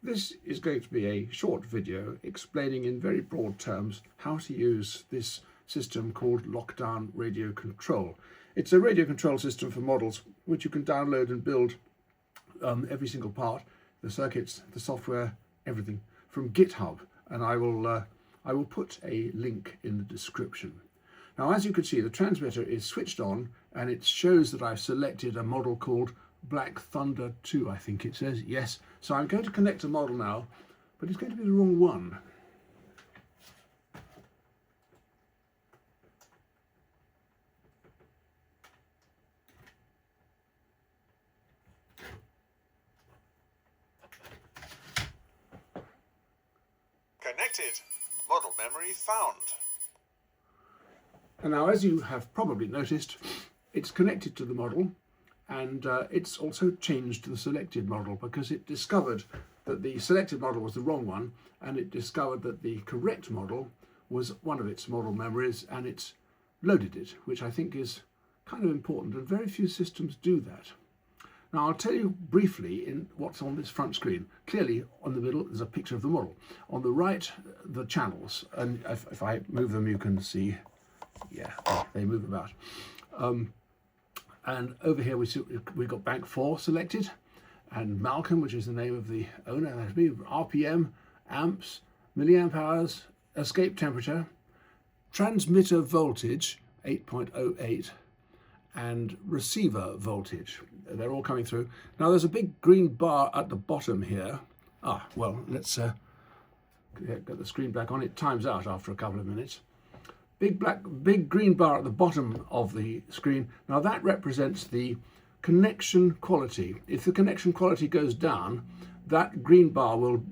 This is going to be a short video explaining in very broad terms how to use this system called LockDownRadioControl. It's a radio control system for models which you can download and build every single part, the circuits, the software, everything from GitHub, and I will put a link in the description. Now, as you can see, the transmitter is switched on and it shows that I've selected a model called Black Thunder 2, I think it says. Yes, so I'm going to connect a model now, but it's going to be the wrong one. Connected. Model memory found. And now, as you have probably noticed, it's connected to the model, and it's also changed to the selected model because it discovered that the selected model was the wrong one, and it discovered that the correct model was one of its model memories, and it's loaded it, which I think is kind of important, and very few systems do that. Now, I'll tell you briefly in what's on this front screen. Clearly, on the middle is a picture of the model. On the right, the channels, and if I move them, you can see, yeah, they move about. And over here we got bank 4 selected, and Malcolm, which is the name of the owner, that's me, RPM, amps, milliamp hours, escape temperature, transmitter voltage 8.08, and receiver voltage. They're all coming through. Now there's a big green bar at the bottom here. Well, let's get the screen back on. It times out after a couple of minutes. Big green bar at the bottom of the screen. Now that represents the connection quality. If the connection quality goes down, that green bar will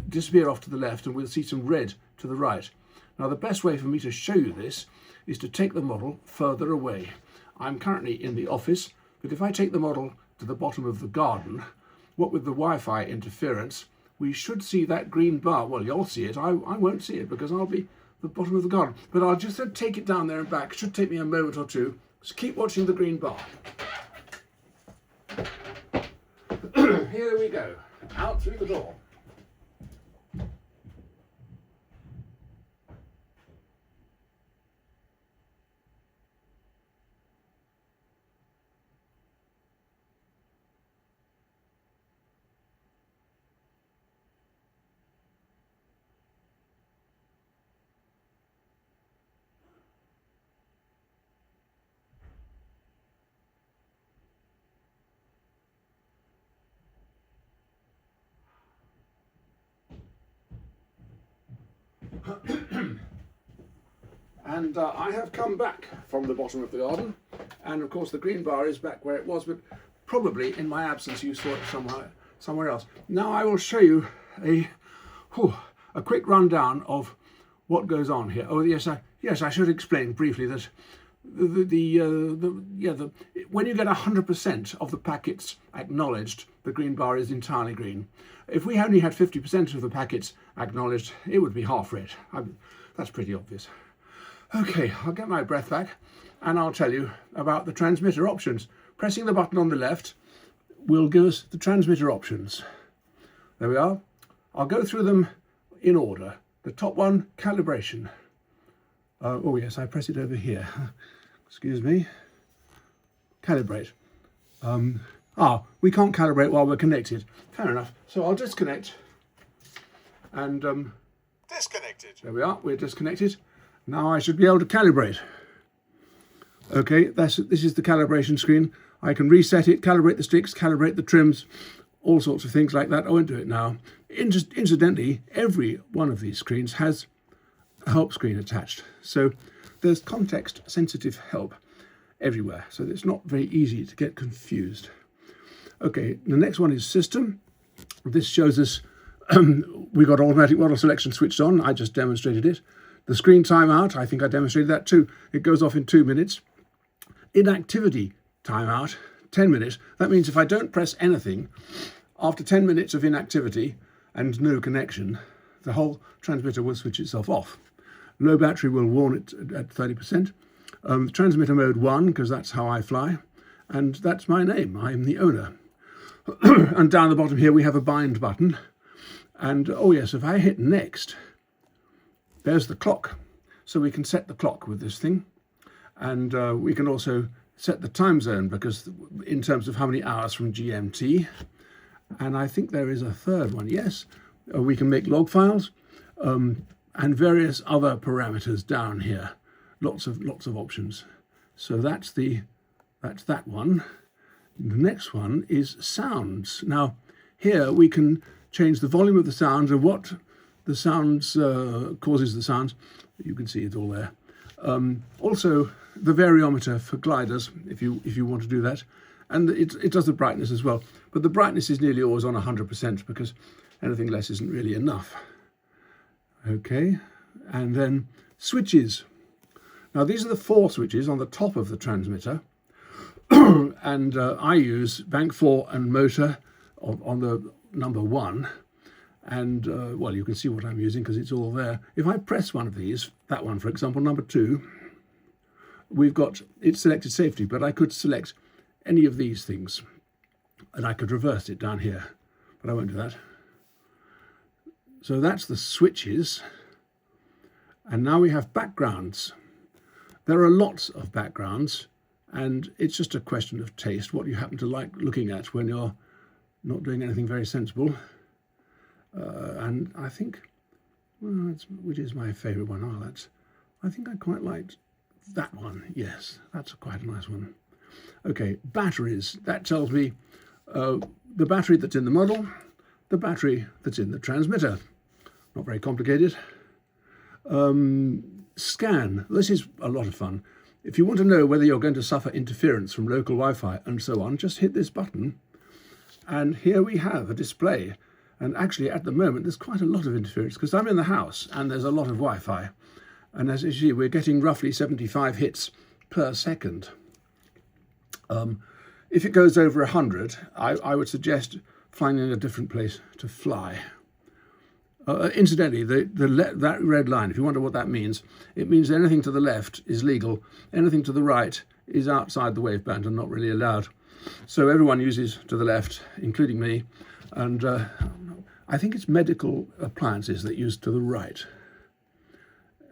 disappear off to the left and we'll see some red to the right. Now the best way for me to show you this is to take the model further away. I'm currently in the office, but if I take the model to the bottom of the garden, what with the Wi-Fi interference, we should see that green bar. Well, you'll see it. I won't see it because I'll be the bottom of the garden, but I'll just take it down there and back. It should take me a moment or two. So keep watching the green bar. Here we go, out through the door. And I have come back from the bottom of the garden, and of course the green bar is back where it was, but probably in my absence you saw it somewhere else. Now I will show you a quick rundown of what goes on here. Oh yes, I should explain briefly that when you get 100% of the packets acknowledged, the green bar is entirely green. If we only had 50% of the packets acknowledged, it would be half red. That's pretty obvious. Okay, I'll get my breath back and I'll tell you about the transmitter options. Pressing the button on the left will give us the transmitter options. There we are. I'll go through them in order. The top one, calibration. Oh yes, I press it over here. Excuse me. Calibrate. We can't calibrate while we're connected. Fair enough. So I'll disconnect. And Disconnected. there we are. We're disconnected. Now I should be able to calibrate. Okay, this is the calibration screen. I can reset it, calibrate the sticks, calibrate the trims, all sorts of things like that. I won't do it now. Incidentally, every one of these screens has a help screen attached. So there's context-sensitive help everywhere. So it's not very easy to get confused. Okay, the next one is system. This shows us we got automatic model selection switched on. I just demonstrated it. The screen timeout, I think I demonstrated that too. It goes off in 2 minutes. Inactivity timeout, 10 minutes. That means if I don't press anything, after 10 minutes of inactivity and no connection, the whole transmitter will switch itself off. Low battery will warn it at 30%. Transmitter mode 1, because that's how I fly. And that's my name. I'm the owner. And down the bottom here we have a bind button. And oh yes, if I hit next, there's the clock. So we can set the clock with this thing. And we can also set the time zone, because in terms of how many hours from GMT. And I think there is a third one, yes. We can make log files and various other parameters down here. Lots of options. So that's that one. The next one is sounds. Now here we can change the volume of the sounds and what the sounds causes the sounds. You can see it all there. Also the variometer for gliders, if you want to do that, and it does the brightness as well. But the brightness is nearly always on 100% because anything less isn't really enough. Okay, and then switches. Now these are the 4 switches on the top of the transmitter, and I use bank 4 and motor on the number 1. And well, you can see what I'm using because it's all there. If I press one of these, that one for example, number 2, we've got it selected safety, but I could select any of these things and I could reverse it down here, but I won't do that. So that's the switches. And now we have backgrounds. There are lots of backgrounds, and it's just a question of taste, what you happen to like looking at when you're not doing anything very sensible. And I think, well, which is my favourite one? Oh, I think I quite liked that one. Yes, that's quite a nice one. Okay, batteries. That tells me the battery that's in the model, the battery that's in the transmitter. Not very complicated. Scan. This is a lot of fun. If you want to know whether you're going to suffer interference from local Wi-Fi and so on, just hit this button, and here we have a display. And actually, at the moment, there's quite a lot of interference because I'm in the house and there's a lot of Wi-Fi. And as you see, we're getting roughly 75 hits per second. If it goes over 100, I would suggest finding a different place to fly. Incidentally, that red line, if you wonder what that means, it means anything to the left is legal, anything to the right is outside the waveband and not really allowed. So everyone uses to the left, including me, and I think it's medical appliances that use to the right.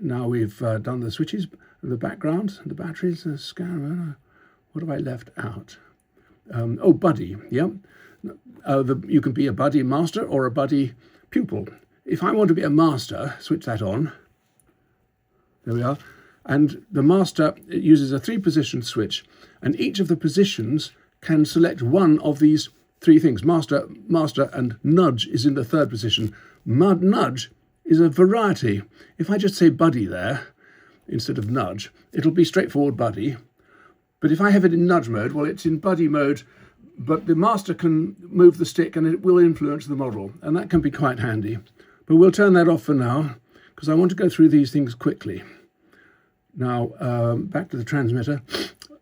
Now we've done the switches, the background, the batteries, the scanner. What have I left out? Oh, buddy, yeah. You can be a buddy master or a buddy pupil. If I want to be a master, switch that on. There we are. And the master, it uses a 3-position switch, and each of the positions can select one of these 3 things. Master, and nudge is in the 3rd position. Nudge is a variety. If I just say buddy there, instead of nudge, it'll be straightforward buddy. But if I have it in nudge mode, well, it's in buddy mode, but the master can move the stick and it will influence the model, and that can be quite handy. But we'll turn that off for now, because I want to go through these things quickly. Now, back to the transmitter.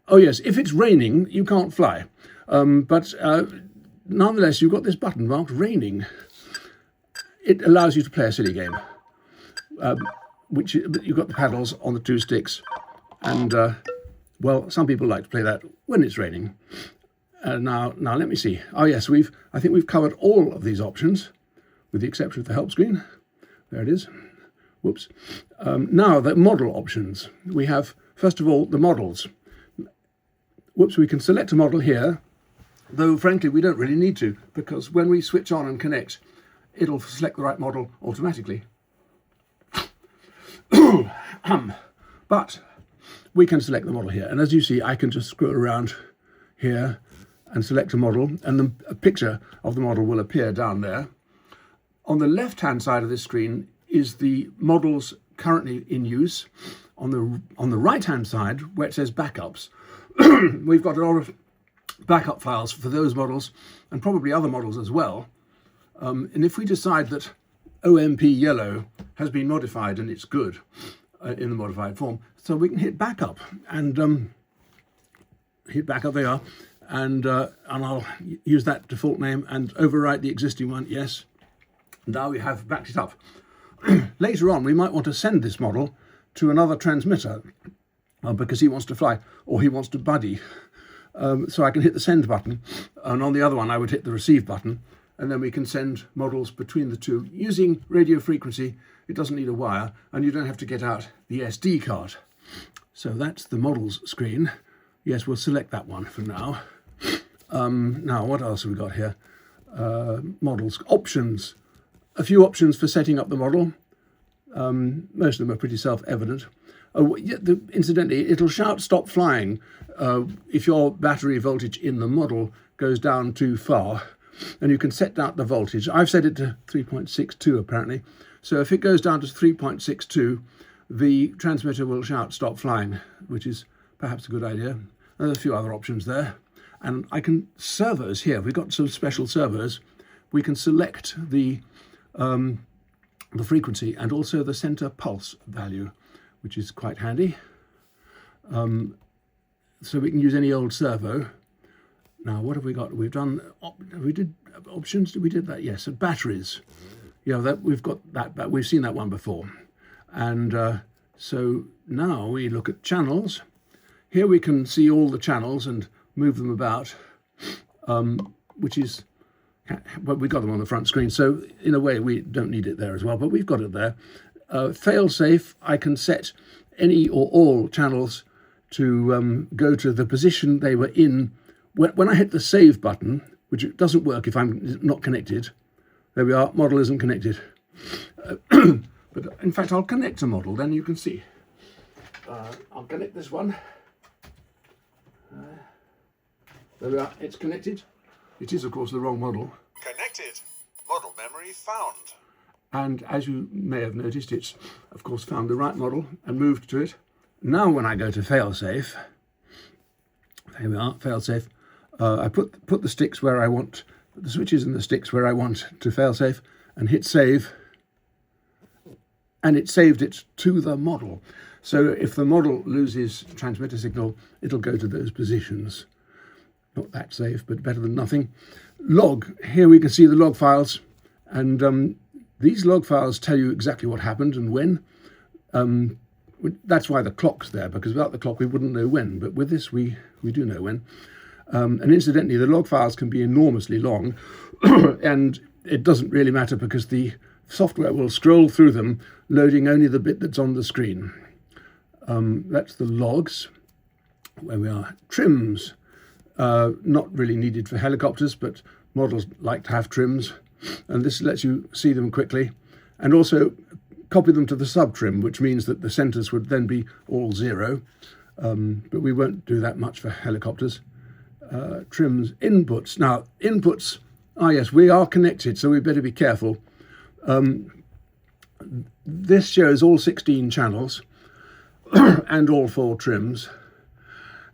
Oh yes, if it's raining, you can't fly. But nonetheless, you've got this button marked raining. It allows you to play a silly game, which you've got the paddles on the 2 sticks. And, well, some people like to play that when it's raining. Now let me see. Oh yes, I think we've covered all of these options, with the exception of the help screen. There it is. Whoops. Now the model options. We have, first of all, the models. Whoops, we can select a model here, though frankly we don't really need to, because when we switch on and connect, it'll select the right model automatically. But we can select the model here, and as you see, I can just scroll around here and select a model, and a picture of the model will appear down there. On the left-hand side of this screen is the models currently in use. On the right-hand side, where it says backups, we've got a lot of backup files for those models and probably other models as well. And if we decide that OMP yellow has been modified and it's good in the modified form, so we can hit backup and hit backup. They are, and I'll use that default name and overwrite the existing one. Yes. Now we have backed it up. Later on, we might want to send this model to another transmitter because he wants to fly or he wants to buddy. So I can hit the send button, and on the other one I would hit the receive button, and then we can send models between the two using radio frequency. It doesn't need a wire, and you don't have to get out the SD card. So that's the models screen. Yes, we'll select that one for now. Now, what else have we got here? Models, options. A few options for setting up the model. Most of them are pretty self-evident. Incidentally, it'll shout stop flying if your battery voltage in the model goes down too far, and you can set down the voltage. I've set it to 3.62 apparently. So if it goes down to 3.62, the transmitter will shout stop flying, which is perhaps a good idea. There's a few other options there. And I can, servos here, we've got some special servos. We can select the frequency and also the center pulse value, which is quite handy. So we can use any old servo. Now, what have we got? We've done, we did options, we did that, yes. So batteries, we've got that, we've seen that one before. And so now we look at channels. Here we can see all the channels and move them about, which is, well, we've got them on the front screen. So in a way, we don't need it there as well, but we've got it there. Fail safe, I can set any or all channels to go to the position they were in. When I hit the save button, which doesn't work if I'm not connected, there we are, model isn't connected. But in fact, I'll connect a model, then you can see. I'll connect this one. There we are, it's connected. It is, of course, the wrong model. Connected. Model memory found. And as you may have noticed, it's, of course, found the right model and moved to it. Now when I go to failsafe, there we are, failsafe, I put the sticks where I want, the switches and the sticks where I want to failsafe, and hit save, and it saved it to the model. So if the model loses transmitter signal, it'll go to those positions. Not that safe, but better than nothing. Log, here we can see the log files, and these log files tell you exactly what happened and when. That's why the clock's there, because without the clock we wouldn't know when, but with this we do know when. And incidentally, the log files can be enormously long, and it doesn't really matter because the software will scroll through them, loading only the bit that's on the screen. That's the logs, where we are. Trims, not really needed for helicopters, but models like to have trims, and this lets you see them quickly, and also copy them to the sub-trim, which means that the centers would then be all 0, but we won't do that much for helicopters. Trims, inputs. Now, inputs, yes, we are connected, so we better be careful. This shows all 16 channels and all 4 trims,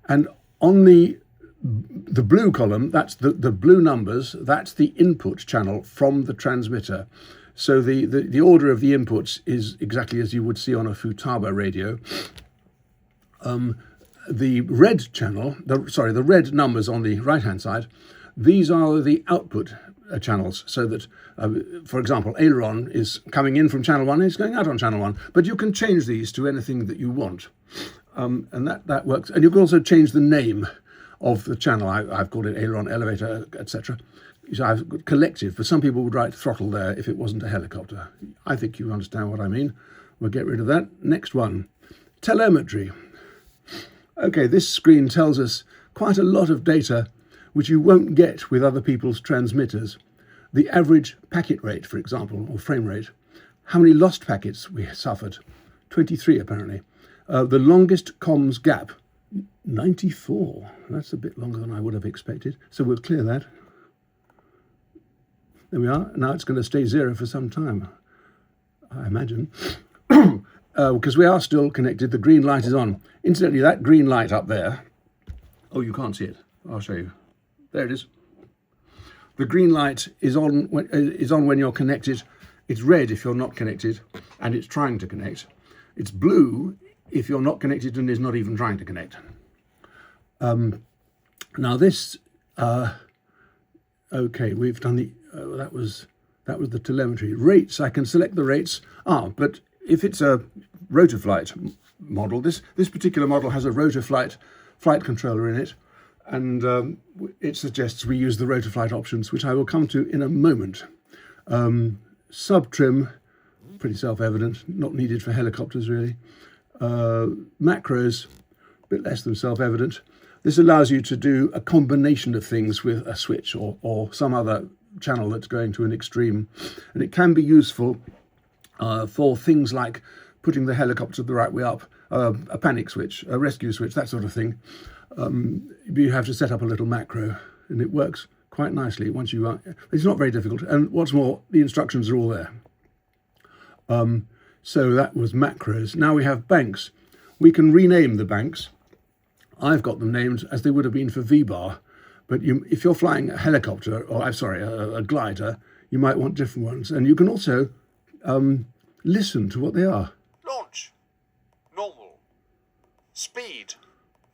and on the blue column, that's the blue numbers, that's the input channel from the transmitter. So the order of the inputs is exactly as you would see on a Futaba radio. The red channel, the red numbers on the right-hand side, these are the output channels. So that, for example, aileron is coming in from channel 1, and it's going out on channel 1. But you can change these to anything that you want. And that works. And you can also change the name of the channel. I've called it aileron, elevator, etc. So I've got collective, but some people would write throttle there if it wasn't a helicopter. I think you understand what I mean. We'll get rid of that. Next one, telemetry. Okay, this screen tells us quite a lot of data which you won't get with other people's transmitters. The average packet rate, for example, or frame rate. How many lost packets we suffered? 23 apparently. The longest comms gap, 94. That's a bit longer than I would have expected. So we'll clear that. There we are. Now it's going to stay 0 for some time, I imagine. Because we are still connected. The green light is on. Incidentally, that green light up there, oh, you can't see it. I'll show you. There it is. The green light is on when you're connected. It's red if you're not connected, and it's trying to connect. It's blue if you're not connected and is not even trying to connect. Now this, okay, we've done the, that was the telemetry. Rates, I can select the rates. But if it's a Rotorflight model, this particular model has a Rotorflight flight controller in it, and it suggests we use the Rotorflight options, which I will come to in a moment. Sub-trim, pretty self-evident, not needed for helicopters really. Macros, a bit less than self-evident. This allows you to do a combination of things with a switch or some other channel that's going to an extreme. And it can be useful for things like putting the helicopter the right way up, a panic switch, a rescue switch, that sort of thing. You have to set up a little macro, and it works quite nicely once you are. It's not very difficult, and what's more, the instructions are all there. So that was macros. Now we have banks. We can rename the banks. I've got them named as they would have been for V-bar, but if you're flying a helicopter, or I'm sorry, a glider, you might want different ones. And you can also listen to what they are. Launch. Normal. Speed.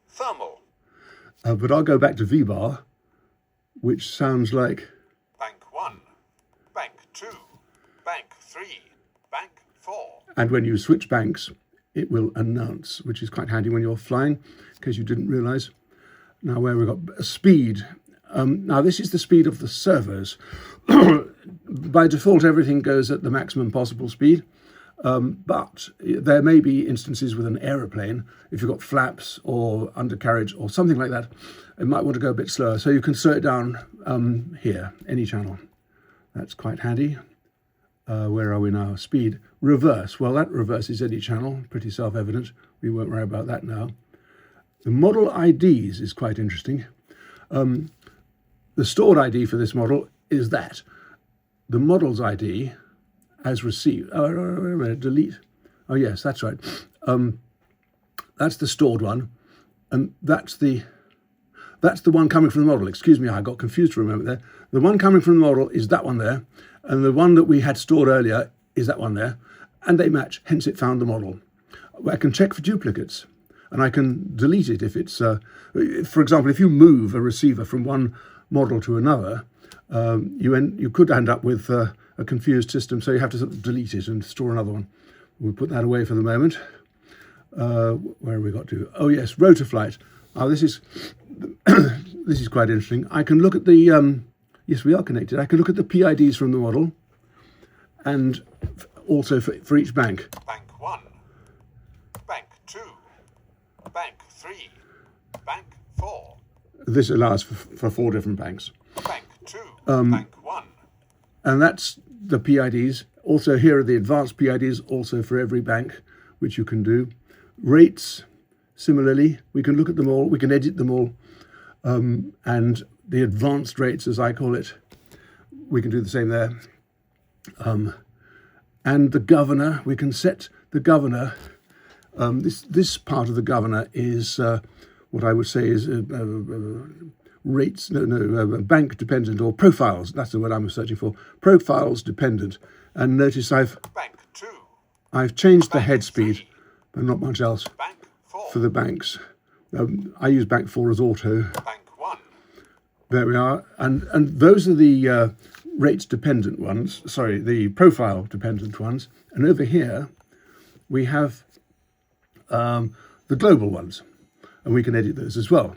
Thermal. But I'll go back to V-bar, which sounds like... Bank 1. Bank 2. Bank 3. Bank 4. And when you switch banks, it will announce, which is quite handy when you're flying, in case you didn't realise. Now where we've got speed. Now this is the speed of the servos. By default, everything goes at the maximum possible speed. But there may be instances with an aeroplane, if you've got flaps or undercarriage or something like that, it might want to go a bit slower. So you can slow it down here, any channel. That's quite handy. Where are we now? Speed. Reverse. Well, that reverses any channel, pretty self-evident. We won't worry about that now. The model IDs is quite interesting. The stored ID for this model is that. The model's ID as received. Oh, wait a minute, delete. Oh, yes, that's right. That's the stored one. And that's the one coming from the model. Excuse me, I got confused for a moment there. The one coming from the model is that one there. And the one that we had stored earlier is that one there. And they match, hence it found the model. I can check for duplicates. And I can delete it if it's, for example, if you move a receiver from one model to another, you could end up with a confused system, so you have to sort of delete it and store another one. We'll put that away for the moment. Where have we got to? Oh yes, Rotorflight. Oh, this is this is quite interesting. I can look at the yes, we are connected. I can look at the PIDs from the model, and also for each bank. Bank 1. Bank 2. Bank 3. Bank 4. This allows for 4 different banks. Bank 2. Bank 1. And that's the PIDs. Also here are the advanced PIDs, also for every bank, which you can do. Rates, similarly, we can look at them all, we can edit them all. And the advanced rates, as I call it, we can do the same there. And the governor, we can set the governor. This part of the governor is what I would say is rates, bank dependent, or profiles. That's the word I'm searching for. Profiles dependent. And notice Bank 2. I've changed the Bank head speed, 3. but not much else Bank 4. for the banks. I use bank 4 as auto. Bank 1. There we are. And those are the rates dependent ones. Sorry, the profile dependent ones. And over here, we have the global ones. And we can edit those as well.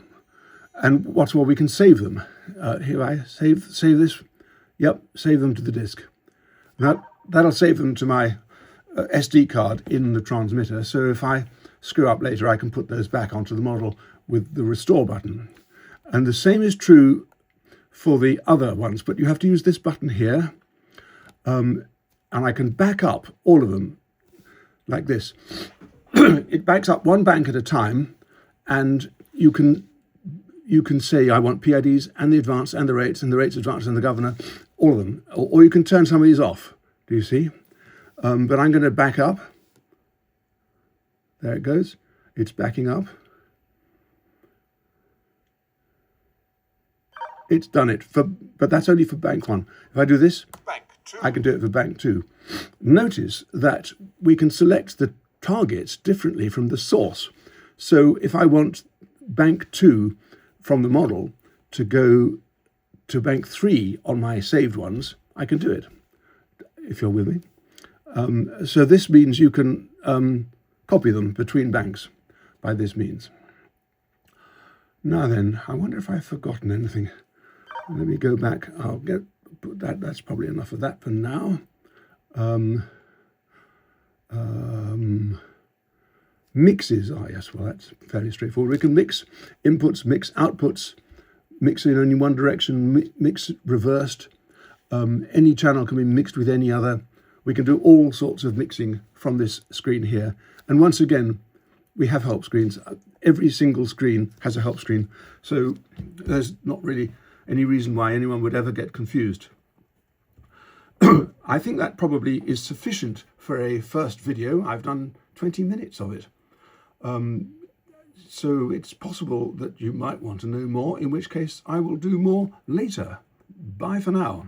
And what's more, we can save them. Here I save this. Yep, save them to the disk. That'll save them to my SD card in the transmitter. So if I screw up later, I can put those back onto the model with the restore button. And the same is true for the other ones, but you have to use this button here. And I can back up all of them like this. It backs up one bank at a time, and you can say I want PIDs and the advanced and the rates advanced and the governor, all of them. Or you can turn some of these off, do you see? But I'm going to back up. There it goes. It's backing up. It's done it, but that's only for bank 1. If I do this, Bank 2. I can do it for bank 2. Notice that we can select the targets differently from the source. So if I want bank 2 from the model to go to bank 3 on my saved ones, I can do it, if you're with me. So this means you can copy them between banks by this means. Now then, I wonder if I've forgotten anything. Let me go back. Put that. That's probably enough of that for now. Mixes. Oh yes, well that's fairly straightforward. We can mix inputs, mix outputs, mix in only one direction, mix reversed. Any channel can be mixed with any other. We can do all sorts of mixing from this screen here. And once again, we have help screens. Every single screen has a help screen. So there's not really any reason why anyone would ever get confused. I think that probably is sufficient for a first video. I've done 20 minutes of it. So it's possible that you might want to know more, in which case I will do more later. Bye for now.